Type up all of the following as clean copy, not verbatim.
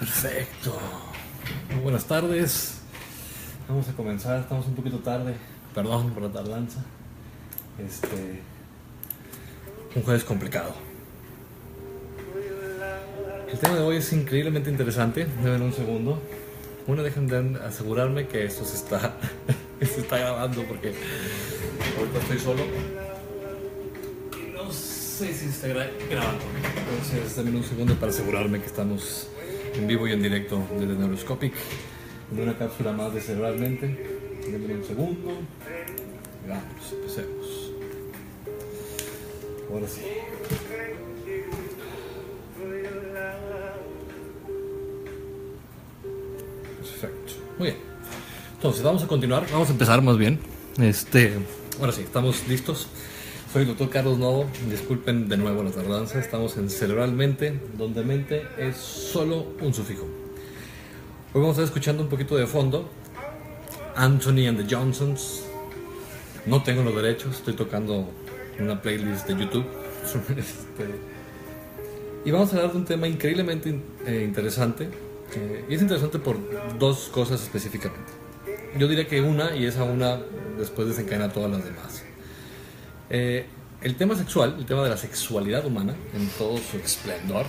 Perfecto. Muy buenas tardes. Vamos a comenzar. Estamos un poquito tarde. Perdón por la tardanza. Un jueves complicado. El tema de hoy es increíblemente interesante. Deben un segundo. Dejen de asegurarme que esto se está grabando porque ahorita estoy solo. Y no sé si se está grabando. Entonces, denme un segundo para asegurarme que estamos en vivo y en directo desde Neuroscopic, en una cápsula más de Cerebralmente. Denme un segundo. Vamos, empecemos. Ahora sí. Perfecto. Muy bien. Entonces, vamos a continuar. Vamos a empezar más bien. Ahora sí, estamos listos. Soy el doctor Carlos Novo. Disculpen de nuevo la tardanza. Estamos en Cerebralmente, donde mente es solo un sufijo. Hoy vamos a estar escuchando un poquito de fondo Anthony and the Johnsons. No tengo los derechos, estoy tocando una playlist de YouTube. Y vamos a hablar de un tema increíblemente interesante. Y es interesante por dos cosas específicamente. Yo diría que una, y esa una después desencadena todas las demás. El tema sexual, el tema de la sexualidad humana en todo su esplendor,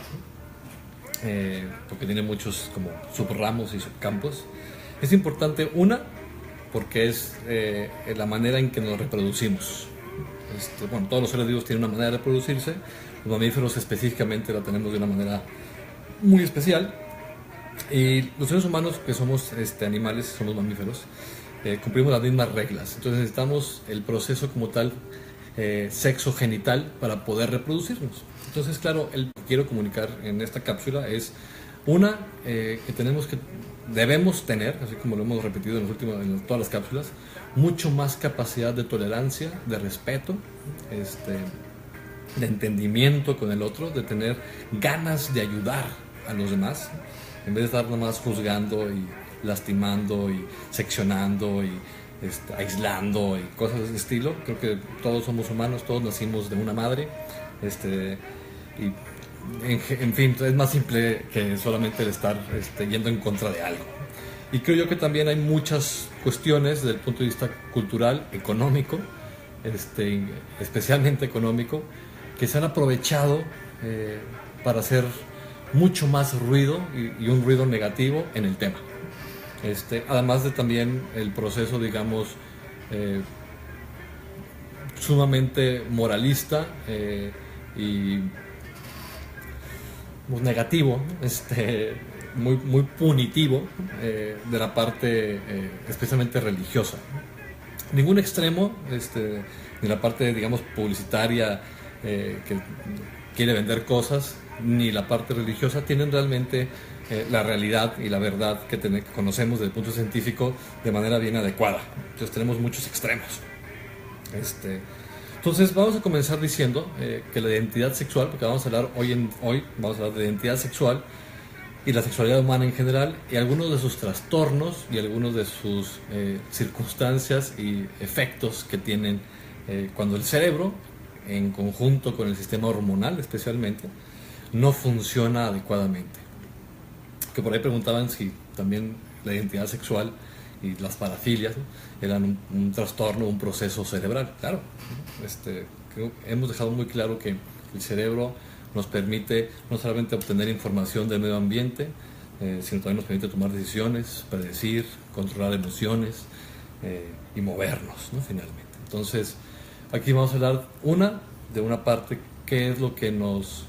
porque tiene muchos como subramos y subcampos, es importante, una, porque es la manera en que nos reproducimos. Todos los seres vivos tienen una manera de reproducirse. Los mamíferos específicamente la tenemos de una manera muy especial. Y los seres humanos, que somos animales, somos mamíferos, cumplimos las mismas reglas. Entonces necesitamos el proceso como tal, sexo genital, para poder reproducirnos. Entonces, claro, el que quiero comunicar en esta cápsula es una, que debemos tener, así como lo hemos repetido en todas las cápsulas, mucho más capacidad de tolerancia, de respeto, de entendimiento con el otro, de tener ganas de ayudar a los demás, en vez de estar nada más juzgando y lastimando y seccionando y aislando y cosas de ese estilo. Creo que todos somos humanos, todos nacimos de una madre, y en fin, es más simple que solamente el estar yendo en contra de algo. Y creo yo que también hay muchas cuestiones desde el punto de vista cultural, económico, especialmente económico, que se han aprovechado para hacer mucho más ruido y un ruido negativo en el tema. Además de también el proceso, digamos, sumamente moralista y negativo, muy punitivo, de la parte especialmente religiosa. Ningún extremo, ni la parte, digamos, publicitaria, que quiere vender cosas, ni la parte religiosa tienen realmente la realidad y la verdad que conocemos desde el punto científico de manera bien adecuada. Entonces tenemos muchos extremos. Entonces vamos a comenzar diciendo que la identidad sexual, porque vamos a hablar hoy vamos a hablar de identidad sexual y la sexualidad humana en general, y algunos de sus trastornos y algunos de sus circunstancias y efectos que tienen cuando el cerebro, en conjunto con el sistema hormonal especialmente, no funciona adecuadamente. Que por ahí preguntaban si también la identidad sexual y las parafilias, ¿no?, eran un trastorno, un proceso cerebral. Claro, creo que hemos dejado muy claro que el cerebro nos permite no solamente obtener información del medio ambiente, sino también nos permite tomar decisiones, predecir, controlar emociones, y movernos, ¿no?, finalmente. Entonces, aquí vamos a hablar de una parte, qué es lo que nos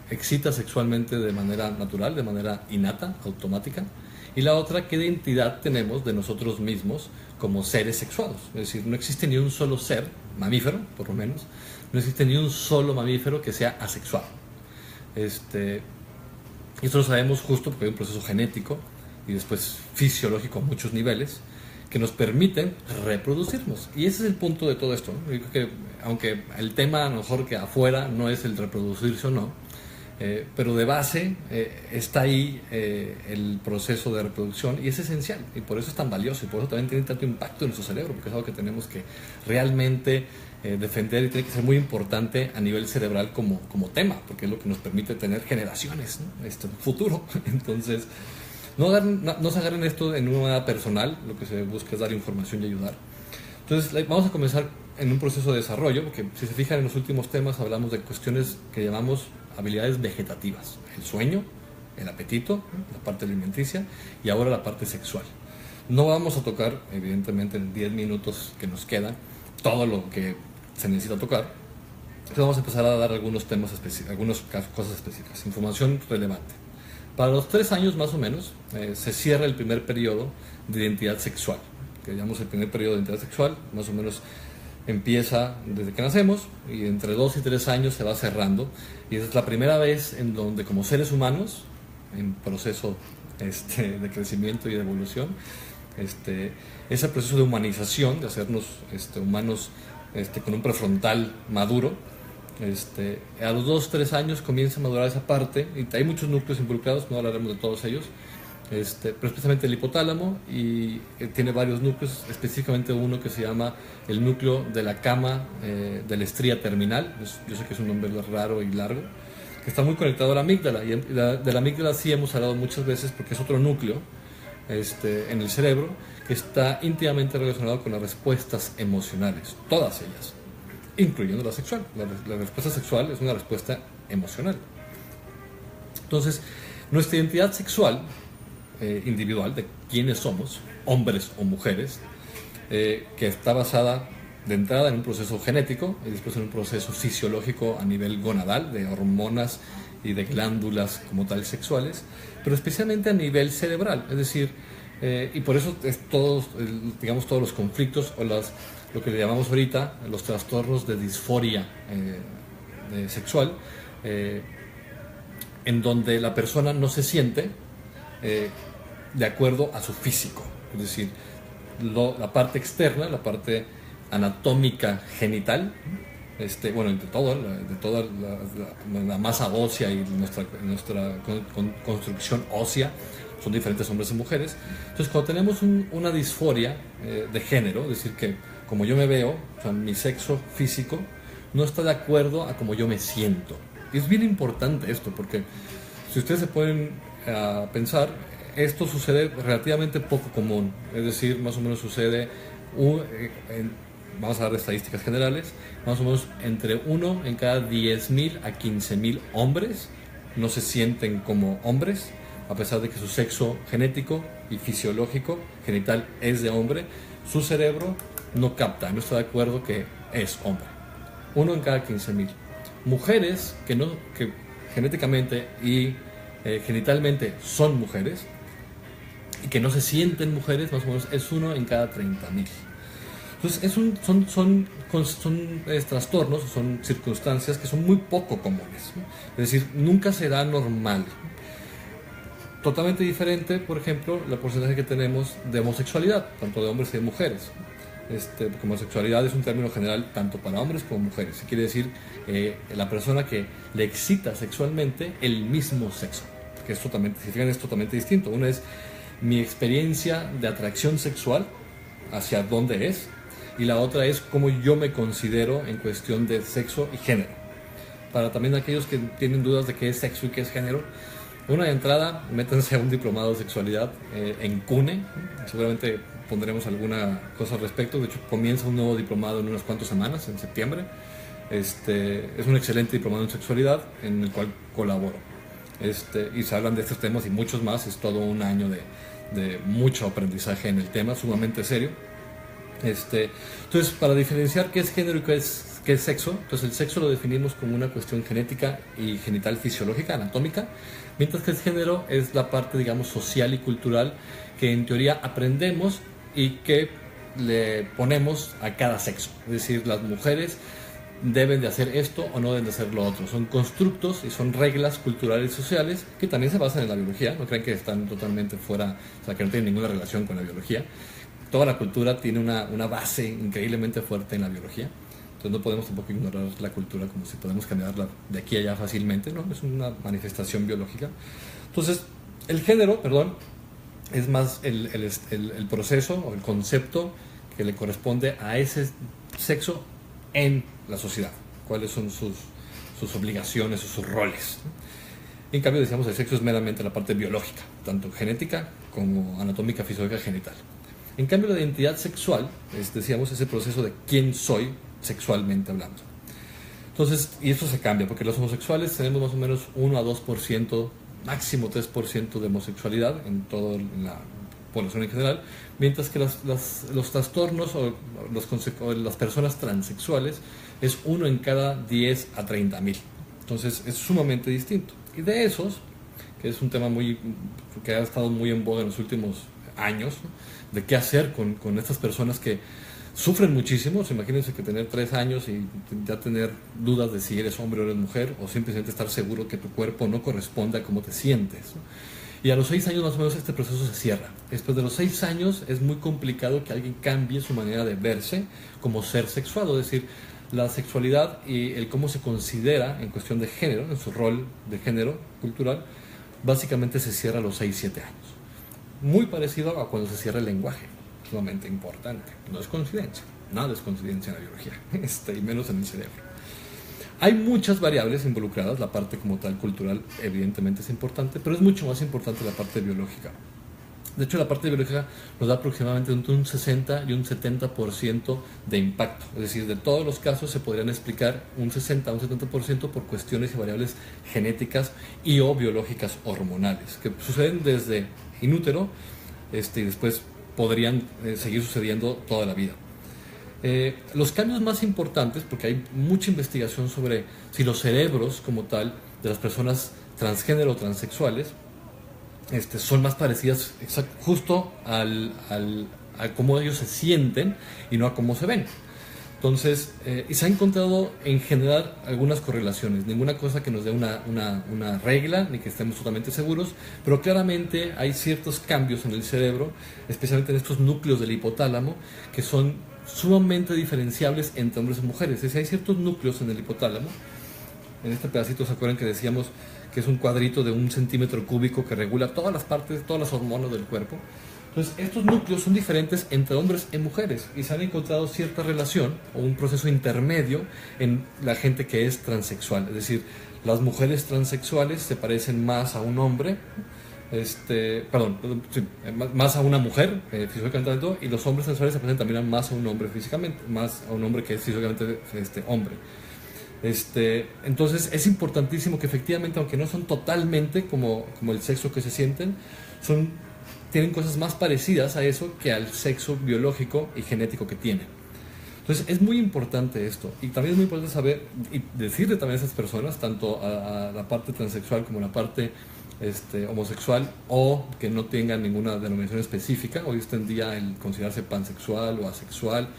excita sexualmente de manera natural, de manera innata, automática, y la otra, qué identidad tenemos de nosotros mismos como seres sexuados. Es decir, no existe ni un solo ser, mamífero por lo menos, no existe ni un solo mamífero que sea asexuado. Y esto lo sabemos justo porque hay un proceso genético y después fisiológico a muchos niveles que nos permiten reproducirnos. Y ese es el punto de todo esto, ¿no? Yo creo que, aunque el tema a lo mejor que afuera no es el reproducirse o no, pero de base está ahí el proceso de reproducción, y es esencial, y por eso es tan valioso, y por eso también tiene tanto impacto en nuestro cerebro, porque es algo que tenemos que realmente defender y tiene que ser muy importante a nivel cerebral como tema, porque es lo que nos permite tener generaciones, ¿no? Futuro. Entonces, no se agarren esto en una manera personal, lo que se busca es dar información y ayudar. Entonces, vamos a comenzar en un proceso de desarrollo, porque si se fijan en los últimos temas hablamos de cuestiones que llamamos habilidades vegetativas: el sueño, el apetito, la parte alimenticia, y ahora la parte sexual. No vamos a tocar, evidentemente, en 10 minutos que nos quedan, todo lo que se necesita tocar. Entonces vamos a empezar a dar algunos temas específicos, algunas cosas específicas, información relevante. Para los 3 años más o menos se cierra el primer periodo de identidad sexual, que llamamos el primer periodo de identidad sexual. Más o menos empieza desde que nacemos y entre 2 y 3 años se va cerrando, y esa es la primera vez en donde, como seres humanos en proceso de crecimiento y de evolución, ese proceso de humanización, de hacernos humanos con un prefrontal maduro, a los 2-3 años comienza a madurar esa parte, y hay muchos núcleos involucrados, no hablaremos de todos ellos, pero especialmente el hipotálamo, y tiene varios núcleos, específicamente uno que se llama el núcleo de la cama de la estría terminal. Yo sé que es un nombre raro y largo, que está muy conectado a la amígdala, y de la amígdala sí hemos hablado muchas veces porque es otro núcleo en el cerebro que está íntimamente relacionado con las respuestas emocionales, todas ellas, incluyendo la sexual. La respuesta sexual es una respuesta emocional. Entonces, nuestra identidad sexual individual, de quiénes somos, hombres o mujeres, que está basada de entrada en un proceso genético y después en un proceso fisiológico a nivel gonadal, de hormonas y de glándulas como tal sexuales, pero especialmente a nivel cerebral, es decir, y por eso es todos los conflictos o lo que le llamamos ahorita los trastornos de disforia sexual, en donde la persona no se siente de acuerdo a su físico, es decir, la parte externa, la parte anatómica genital, de toda la masa ósea y nuestra construcción ósea, son diferentes hombres y mujeres. Entonces, cuando tenemos una disforia de género, es decir, que como yo me veo, o sea, mi sexo físico no está de acuerdo a como yo me siento. Y es bien importante esto, porque si ustedes se pueden pensar, esto sucede relativamente poco común, es decir, más o menos sucede, vamos a dar estadísticas generales, más o menos entre 1 en cada 10,000 a 15,000 hombres no se sienten como hombres, a pesar de que su sexo genético y fisiológico genital es de hombre. Su cerebro no capta, no está de acuerdo que es hombre. 1 en cada 15,000. Mujeres que genéticamente y genitalmente son mujeres y que no se sienten mujeres, más o menos es 1 en cada 30,000. Entonces son trastornos, son circunstancias que son muy poco comunes, ¿no? Es decir, nunca será normal. Totalmente diferente, por ejemplo, el porcentaje que tenemos de homosexualidad, tanto de hombres y de mujeres. Porque homosexualidad es un término general tanto para hombres como mujeres. Quiere decir la persona que le excita sexualmente el mismo sexo, que es totalmente distinto. Una es mi experiencia de atracción sexual hacia dónde es, y la otra es cómo yo me considero en cuestión de sexo y género. Para también aquellos que tienen dudas de qué es sexo y qué es género, una de entrada, métanse a un diplomado de sexualidad en CUNE. Seguramente pondremos alguna cosa al respecto. De hecho, comienza un nuevo diplomado en unas cuantas semanas, en septiembre. Es un excelente diplomado en sexualidad en el cual colaboro. Y se hablan de estos temas y muchos más. Es todo un año de mucho aprendizaje en el tema, sumamente serio. Entonces, para diferenciar qué es género y qué es sexo, entonces el sexo lo definimos como una cuestión genética y genital fisiológica, anatómica, mientras que el género es la parte, digamos, social y cultural que en teoría aprendemos y que le ponemos a cada sexo. Es decir, las mujeres deben de hacer esto o no deben de hacer lo otro. Son constructos y son reglas culturales y sociales que también se basan en la biología. No crean que están totalmente fuera, o sea, que no tienen ninguna relación con la biología. Toda la cultura tiene una base increíblemente fuerte en la biología. Entonces no podemos tampoco ignorar la cultura como si podemos cambiarla de aquí a allá fácilmente, ¿no? Es una manifestación biológica. Entonces, el género, es más el proceso o el concepto que le corresponde a ese sexo en la sociedad, cuáles son sus obligaciones o sus roles. En cambio, decíamos, el sexo es meramente la parte biológica, tanto genética como anatómica, fisiológica, genital. En cambio, la identidad sexual es, decíamos, ese proceso de quién soy sexualmente hablando. Entonces, y esto se cambia, porque los homosexuales tenemos más o menos 1 a 2%, máximo 3% de homosexualidad en toda la población en general, mientras que los trastornos o las personas transexuales es 1 en cada 10 a 30 mil. Entonces, es sumamente distinto. Y de esos, que es un tema que ha estado muy en boga en los últimos años, ¿no? De qué hacer con estas personas que sufren muchísimo. Imagínense que tener 3 años y ya tener dudas de si eres hombre o eres mujer, o simplemente estar seguro que tu cuerpo no corresponde a cómo te sientes, ¿no? Y a los 6 años más o menos este proceso se cierra. Después de los 6 años es muy complicado que alguien cambie su manera de verse como ser sexuado, es decir, la sexualidad y el cómo se considera en cuestión de género, en su rol de género cultural, básicamente se cierra a los 6-7 años. Muy parecido a cuando se cierra el lenguaje, sumamente importante. No es coincidencia, nada es coincidencia en la biología, y menos en el cerebro. Hay muchas variables involucradas, la parte como tal cultural evidentemente es importante, pero es mucho más importante la parte biológica. De hecho, la parte biológica nos da aproximadamente entre un 60 y un 70% de impacto. Es decir, de todos los casos se podrían explicar un 60 a un 70% por cuestiones y variables genéticas y o biológicas hormonales, que suceden desde in útero y después podrían seguir sucediendo toda la vida. Los cambios más importantes, porque hay mucha investigación sobre si los cerebros como tal de las personas transgénero o transexuales son más parecidas justo a cómo ellos se sienten y no a cómo se ven. Entonces, y se ha encontrado en general algunas correlaciones, ninguna cosa que nos dé una regla ni que estemos totalmente seguros, pero claramente hay ciertos cambios en el cerebro, especialmente en estos núcleos del hipotálamo, que son sumamente diferenciables entre hombres y mujeres. Es decir, hay ciertos núcleos en el hipotálamo. En este pedacito, ¿se acuerdan que decíamos que es un cuadrito de 1 centímetro cúbico que regula todas las partes, todas las hormonas del cuerpo? Entonces, estos núcleos son diferentes entre hombres y mujeres y se han encontrado cierta relación o un proceso intermedio en la gente que es transexual. Es decir, las mujeres transexuales se parecen más a un hombre, más a una mujer físicamente, y los hombres transexuales se parecen también más a un hombre físicamente, más a un hombre que es físicamente hombre. Entonces es importantísimo que efectivamente, aunque no son totalmente como el sexo que se sienten, tienen cosas más parecidas a eso que al sexo biológico y genético que tienen. Entonces es muy importante esto, y también es muy importante saber y decirle también a esas personas, tanto a la parte transexual como a la parte homosexual, o que no tengan ninguna denominación específica. Hoy está en día el considerarse pansexual o asexual.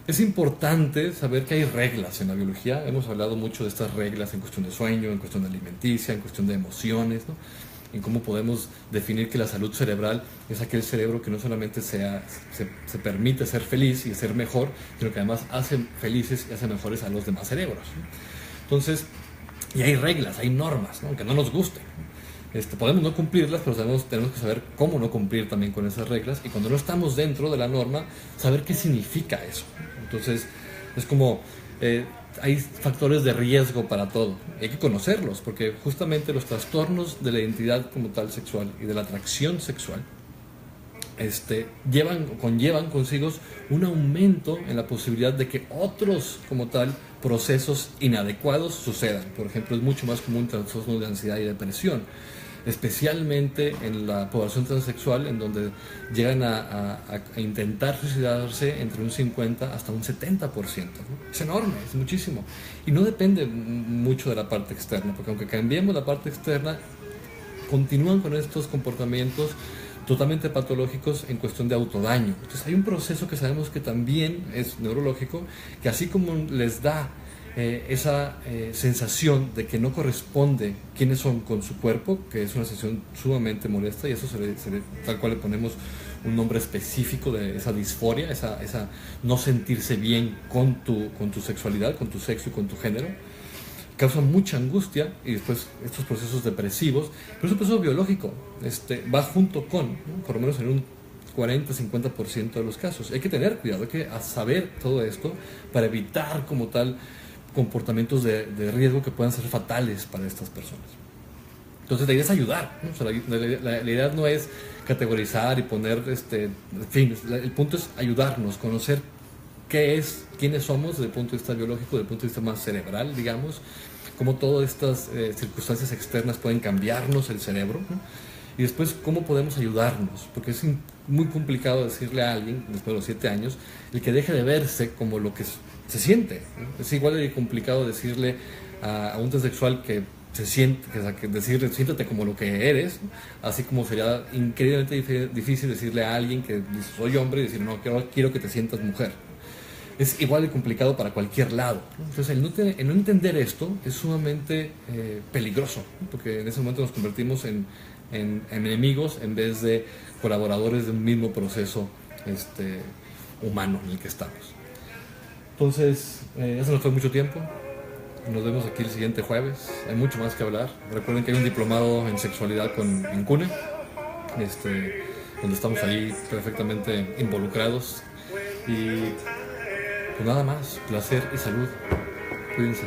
Es importante saber que hay reglas en la biología. Hemos hablado mucho de estas reglas en cuestión de sueño, en cuestión de alimenticia, en cuestión de emociones, ¿no? En cómo podemos definir que la salud cerebral es aquel cerebro que no solamente se permite ser feliz y ser mejor, sino que además hace felices y hace mejores a los demás cerebros, ¿no? Entonces, y hay reglas, hay normas, ¿no? Aunque no nos gusten. Podemos no cumplirlas, pero tenemos que saber cómo no cumplir también con esas reglas, y cuando no estamos dentro de la norma, saber qué significa eso. Entonces, es como hay factores de riesgo para todo, hay que conocerlos, porque justamente los trastornos de la identidad como tal sexual y de la atracción sexual conllevan consigo un aumento en la posibilidad de que otros como tal procesos inadecuados sucedan. Por ejemplo, es mucho más común trastornos de ansiedad y depresión, especialmente en la población transexual, en donde llegan a intentar suicidarse entre un 50 hasta un 70%, ¿no? Es enorme, es muchísimo. Y no depende mucho de la parte externa, porque aunque cambiemos la parte externa, continúan con estos comportamientos totalmente patológicos en cuestión de autodaño. Entonces hay un proceso que sabemos que también es neurológico, que así como les da esa sensación de que no corresponde quiénes son con su cuerpo, que es una sensación sumamente molesta, y eso tal cual le ponemos un nombre específico de esa disforia, esa no sentirse bien con tu sexualidad, con tu sexo y con tu género, causa mucha angustia, y después estos procesos depresivos. Pero es un proceso biológico, va junto con, ¿no? Por lo menos en un 40-50% de los casos. Hay que tener cuidado, hay que saber todo esto para evitar como tal comportamientos de riesgo que puedan ser fatales para estas personas. Entonces la idea es ayudar, ¿no? O sea, la idea no es categorizar y poner, en fin, el punto es ayudarnos, conocer quiénes somos desde el punto de vista biológico, desde el punto de vista más cerebral, digamos, cómo todas estas circunstancias externas pueden cambiarnos el cerebro, ¿no? Y después cómo podemos ayudarnos, porque es muy complicado decirle a alguien, después de los 7 años, el que deje de verse como lo que se siente, ¿no? Es igual de complicado decirle a un transexual que se siente, que decirle siéntate como lo que eres, ¿no? Así como sería increíblemente difícil decirle a alguien que dice soy hombre y decir no, quiero que te sientas mujer. Es igual de complicado para cualquier lado, ¿no? Entonces el no entender esto es sumamente peligroso, ¿no? Porque en ese momento nos convertimos en enemigos en vez de colaboradores de un mismo proceso humano en el que estamos. Entonces, eso nos fue mucho tiempo. Nos vemos aquí el siguiente jueves. Hay mucho más que hablar. Recuerden que hay un diplomado en sexualidad en CUNE, donde estamos ahí perfectamente involucrados. Y pues nada más, placer y salud. Cuídense.